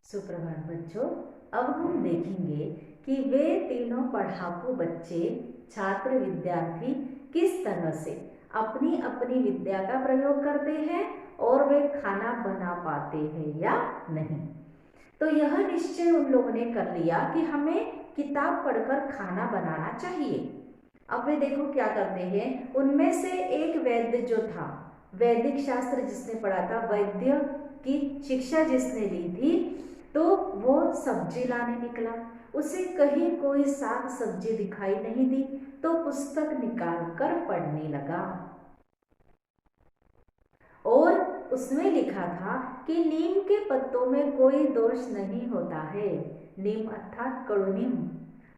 सुप्रभात बच्चों। अब हम देखेंगे कि वे तीनों पढ़ाकू बच्चे छात्र विद्यार्थी किस तरह से अपनी अपनी विद्या का प्रयोग करते हैं और वे खाना बना पाते हैं या नहीं। तो यह निश्चय उन लोगों ने कर लिया कि हमें किताब पढ़कर खाना बनाना चाहिए। अब वे देखो क्या करते हैं। उनमें से एक वैद्य जो था, वैदिक शास्त्र जिसने पढ़ा था, वैद्य की शिक्षा जिसने ली थी, तो वो सब्जी लाने निकला। उसे कहीं कोई साग सब्जी दिखाई नहीं दी, तो पुस्तक निकाल कर पढ़ने लगा और उसमें लिखा था कि नीम के पत्तों में कोई दोष नहीं होता है। नीम अर्थात कड़ूनीम,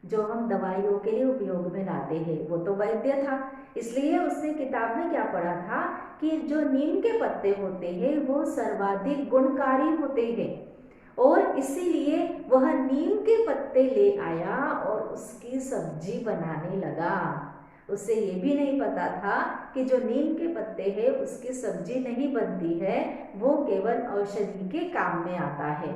जो हम दवाइयों के लिए उपयोग में लाते हैं। वो तो वैद्य था, इसलिए उसने किताब में क्या पढ़ा था कि जो नीम के पत्ते होते हैं वो सर्वाधिक गुणकारी होते हैं, और इसीलिए वह नीम के पत्ते ले आया और उसकी सब्जी बनाने लगा। उसे ये भी नहीं पता था कि जो नीम के पत्ते हैं उसकी सब्जी नहीं बनती है, वो केवल औषधि के काम में आता है।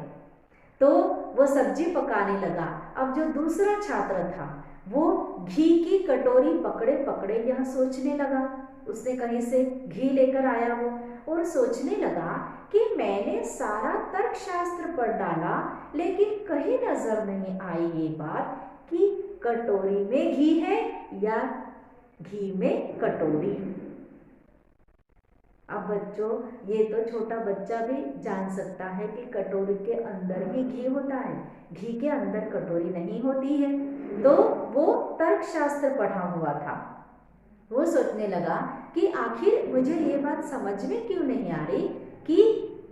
तो वो सब्जी पकाने लगा। अब जो दूसरा छात्र था वो घी की कटोरी पकड़े पकड़े यह सोचने लगा। उसने कहीं से घी लेकर आया वो, और सोचने लगा कि मैंने सारा तर्कशास्त्र पढ़ डाला, लेकिन कहीं नजर नहीं आई ये बात कि कटोरी में घी है या घी में कटोरी। अब बच्चों, ये तो छोटा बच्चा भी जान सकता है कि कटोरी के अंदर ही घी होता है, घी के अंदर कटोरी नहीं होती है। तो वो तर्कशास्त्र पढ़ा हुआ था। वो सोचने लगा कि आखिर मुझे ये बात समझ में क्यों नहीं आ रही कि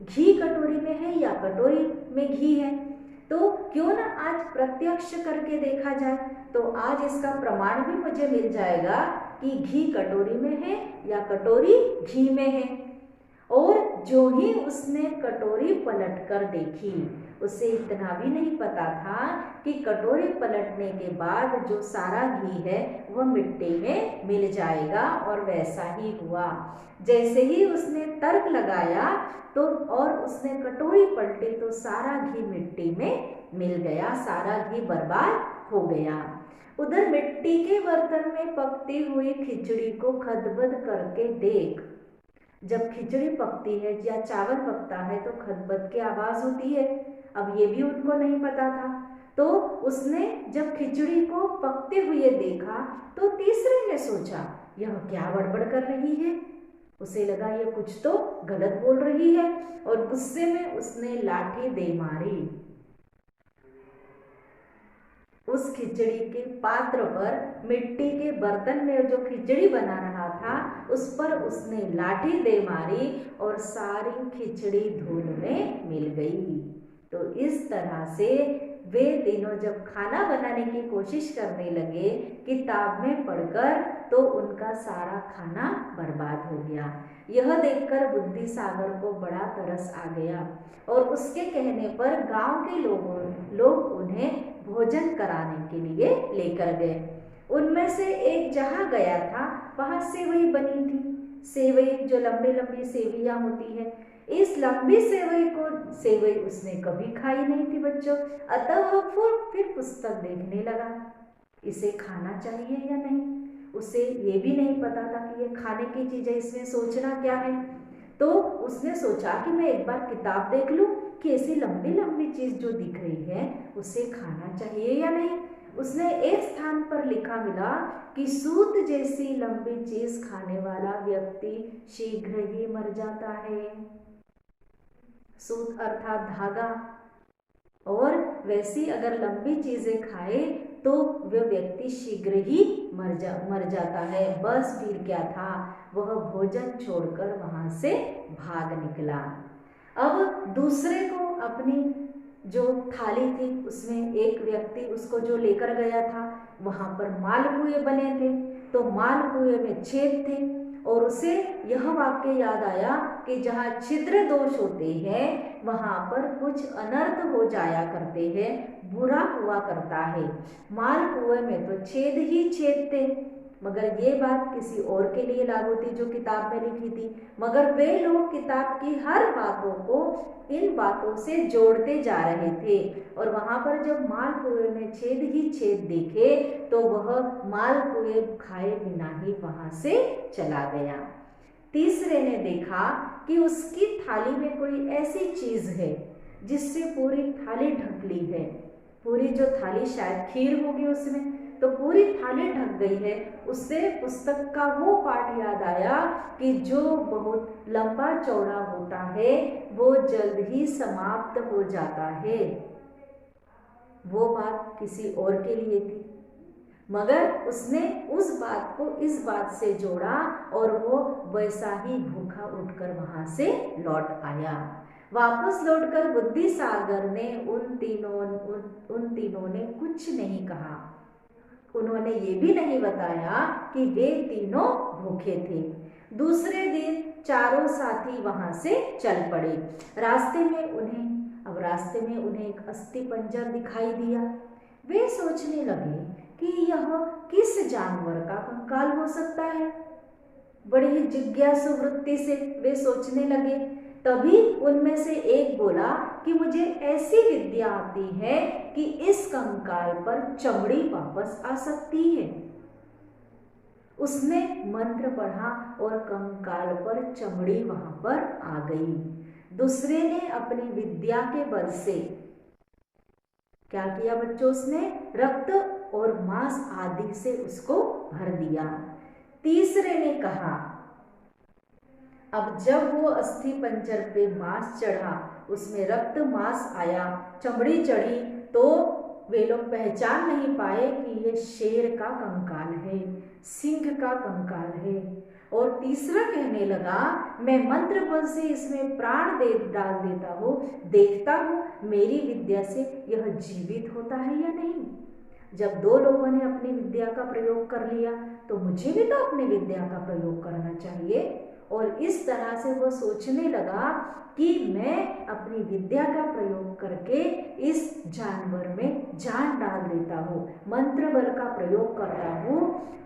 घी कटोरी में है या कटोरी में घी है। तो क्यों ना आज प्रत्यक्ष करके देखा जाए, तो आज इसका प्रमाण भी मुझे मिल जाएगा कि घी कटोरी में है या कटोरी घी में है। और जो ही उसने कटोरी पलट कर देखी, उसे इतना भी नहीं पता था कि कटोरी पलटने के बाद जो सारा घी है वह मिट्टी में मिल जाएगा, और वैसा ही हुआ। जैसे ही उसने तर्क लगाया तो और उसने कटोरी पलटी तो सारा घी मिट्टी में मिल गया, सारा घी बर्बाद हो गया। उधर मिट्टी के बर्तन में पकती हुई खिचड़ी को खदबद करके देख। जब खिचड़ी पकती है या चावल पकता है तो खदबद की आवाज होती है। अब ये भी उनको नहीं पता था। तो उसने जब खिचड़ी को पकते हुए देखा तो तीसरे ने सोचा, यह क्या बड़बड़ कर रही है। उसे लगा ये कुछ तो गलत बोल रही है, और गुस्से में उसने लाठी दे मारी। उस खिचड़ी के पात्र पर, मिट्टी के बर्तन में जो खिचड़ी बना रहा था उस पर उसने लाठी दे मारी और सारी खिचड़ी धूल में मिल गई। तो इस तरह से वे तीनों जब खाना बनाने की कोशिश करने लगे किताब में पढ़कर, तो उनका सारा खाना बर्बाद हो गया। यह देखकर बुद्धि सागर को बड़ा तरस आ गया, और उसके कहने पर गांव के लोग उन्हें भोजन कराने के लिए लेकर गए। उनमें से एक जहाँ गया था वहाँ सेवई बनी थी। सेवई जो लंबी लंबी सेवइयाँ होती है, इस लंबी सेवई उसने कभी खाई नहीं थी बच्चों। अतः वह फिर पुस्तक देखने लगा, इसे खाना चाहिए या नहीं। उसे ये भी नहीं पता था कि ये खाने की चीज़ है, इसमें सोचना क्या है। तो उसने सोचा कि मैं एक बार किताब देख लूं कि ऐसी लंबी लंबी चीज़ जो दिख रही है उसे खाना चाहिए या नहीं। उसने एक स्थान पर लिखा मिला कि सूत जैसी लंबी चीज खाने वाला व्यक्ति शीघ्र ही मर जाता है। सूत अर्थात धागा, और वैसी अगर लंबी चीजें खाए तो वह व्यक्ति शीघ्र ही मर जाता है। बस फिर क्या था, वह भोजन छोड़कर वहां से भाग निकला। अब दूसरे को अपनी जो थाली थी उसमें एक व्यक्ति उसको जो लेकर गया था वहां पर मालपुए बने थे, तो मालपुए में छेद थे, और उसे यह वाक्य याद आया कि जहाँ छिद्र दोष होते हैं वहां पर कुछ अनर्थ हो जाया करते हैं, बुरा हुआ करता है। मालपुए में तो छेद ही छेद थे, मगर ये बात किसी और के लिए लागू थी जो किताब में लिखी थी। मगर वे लोग किताब की हर बातों को इन बातों से जोड़ते जा रहे थे, और वहां पर जब मालपुए में छेद ही छेद देखे तो वह मालपुए खाए बिना ही वहां से चला गया। तीसरे ने देखा कि उसकी थाली में कोई ऐसी चीज है जिससे पूरी थाली ढक ली है। पूरी जो थाली, शायद खीर होगी उसमें, तो पूरी थाली ढक गई है। उससे पुस्तक का वो पाठ याद आया कि जो बहुत लंबा चौड़ा होता है वो जल्द ही समाप्त हो जाता है। वो बात किसी और के लिए थी, मगर उसने उस बात को इस बात से जोड़ा और वो वैसा ही भूखा उठकर वहां से लौट आया। वापस लौटकर बुद्धि सागर ने उन तीनों ने कुछ नहीं कहा। उन्होंने ये भी नहीं बताया कि वे तीनों भूखे थे। दूसरे दिन चारों साथी वहां से चल पड़े। रास्ते में उन्हें एक अस्थि पंजर दिखाई दिया। वे सोचने लगे कि यह किस जानवर का कंकाल हो सकता है। बड़ी ही जिज्ञासु वृत्ति से वे सोचने लगे। तभी उनमें से एक बोला कि मुझे ऐसी विद्या आती है कि इस कंकाल पर चमड़ी वापस आ सकती है। उसने मंत्र पढ़ा और कंकाल पर चमड़ी वहां पर आ गई। दूसरे ने अपनी विद्या के बल से क्या किया बच्चों? उसने रक्त और मांस आदि से उसको भर दिया। तीसरे ने कहा, अब जब वो अस्थि पंजर पे मांस चढ़ा, उसमें रक्त मांस आया, चमड़ी चढ़ी, तो वे लोग पहचान नहीं पाए कि ये शेर का कंकाल है, सिंह का कंकाल है। और तीसरा कहने लगा, मैं मंत्र बल से इसमें प्राण डाल देता हूँ, देखता हूँ मेरी विद्या से यह जीवित होता है या नहीं। जब दो लोगों ने अपनी विद्या का प्रयोग कर लिया तो मुझे भी तो अपनी विद्या का प्रयोग करना चाहिए। और इस तरह से वो सोचने लगा कि मैं अपनी विद्या का प्रयोग करके इस जानवर में जान डाल देता हूँ, मंत्र बल का प्रयोग करता हूँ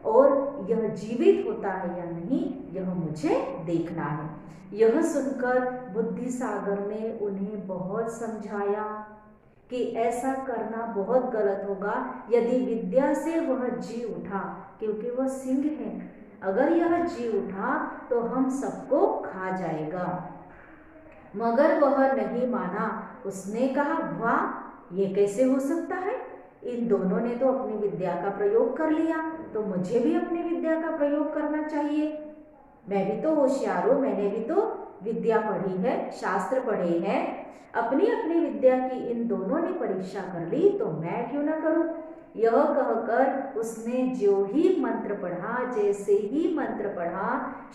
और यह जीवित होता है या नहीं यह मुझे देखना है। यह सुनकर बुद्धि सागर ने उन्हें बहुत समझाया कि ऐसा करना बहुत गलत होगा। यदि विद्या से वह जी उठा, क्योंकि वह सिंह है, अगर यह जी उठा तो हम सबको खा जाएगा। मगर वह नहीं माना। उसने कहा, वाह, ये कैसे हो सकता है? इन दोनों ने तो अपनी विद्या का प्रयोग कर लिया, तो मुझे भी अपनी विद्या का प्रयोग करना चाहिए। मैं भी तो होशियार हूँ, मैंने भी तो विद्या पढ़ी है, शास्त्र पढ़े हैं। अपनी अपनी विद्या की इन दोनों ने परीक्षा कर ली, तो मैं क्यों ना करूं? यह कहकर उसने जो ही मंत्र पढ़ा, जैसे ही मंत्र पढ़ा,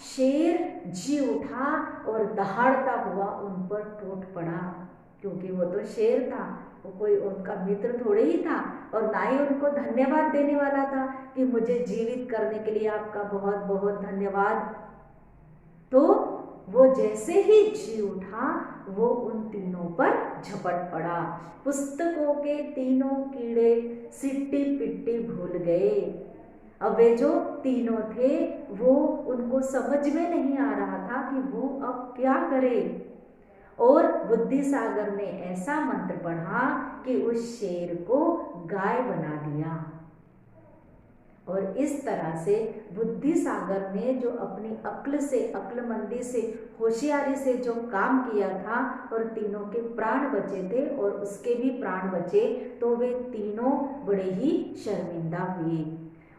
शेर जी उठा और दहाड़ता हुआ उन पर टूट पड़ा। क्योंकि वो तो शेर था, वो कोई उनका मित्र थोड़े ही था और ना ही उनको धन्यवाद देने वाला था कि मुझे जीवित करने के लिए आपका बहुत बहुत धन्यवाद। तो वो जैसे ही जी उठा वो उन तीनों पर झपट पड़ा। पुस्तकों के तीनों कीड़े सिट्टी पिट्टी भूल गए। अब वे जो तीनों थे वो उनको समझ में नहीं आ रहा था कि वो अब क्या करे। और बुद्धि सागर ने ऐसा मंत्र पढ़ा कि उस शेर को गाय बना दिया। और इस तरह से बुद्धि सागर ने जो अपनी अक्ल से, अक्लमंदी से, होशियारी से जो काम किया था और तीनों के प्राण बचे थे और उसके भी प्राण बचे, तो वे तीनों बड़े ही शर्मिंदा हुए।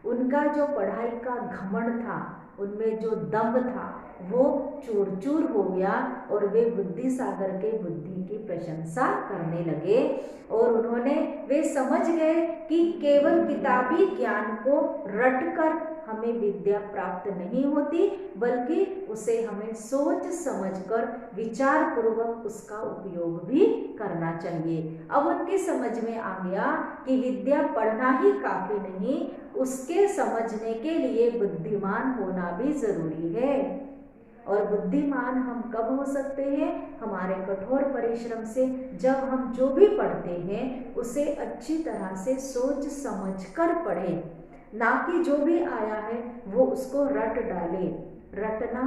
उनका जो पढ़ाई का घमंड था, उनमें जो दम्भ था, वो चूर चूर हो गया और वे बुद्धि सागर के बुद्धि की प्रशंसा करने लगे। और वे समझ गए कि केवल किताबी ज्ञान को रटकर हमें विद्या प्राप्त नहीं होती, बल्कि उसे हमें सोच समझकर विचार पूर्वक उसका उपयोग भी करना चाहिए। अब उनकी समझ में आ गया कि विद्या पढ़ना ही काफी नहीं, उसके समझने के लिए बुद्धिमान होना भी जरूरी है। और बुद्धिमान हम कब हो सकते हैं? हमारे कठोर परिश्रम से। जब हम जो भी पढ़ते हैं उसे अच्छी तरह से सोच समझ कर पढ़ें। ना कि जो भी आया है वो उसको रट डाले। रटना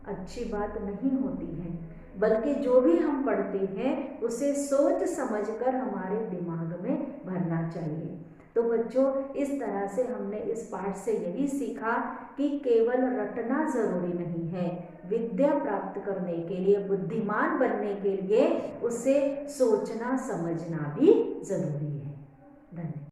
अच्छी बात नहीं होती है, बल्कि जो भी हम पढ़ते हैं उसे सोच समझकर हमारे दिमाग में भरना चाहिए। तो बच्चों, इस तरह से हमने इस पाठ से यही सीखा कि केवल रटना जरूरी नहीं है, विद्या प्राप्त करने के लिए, बुद्धिमान बनने के लिए उसे सोचना समझना भी जरूरी है। धन्यवाद।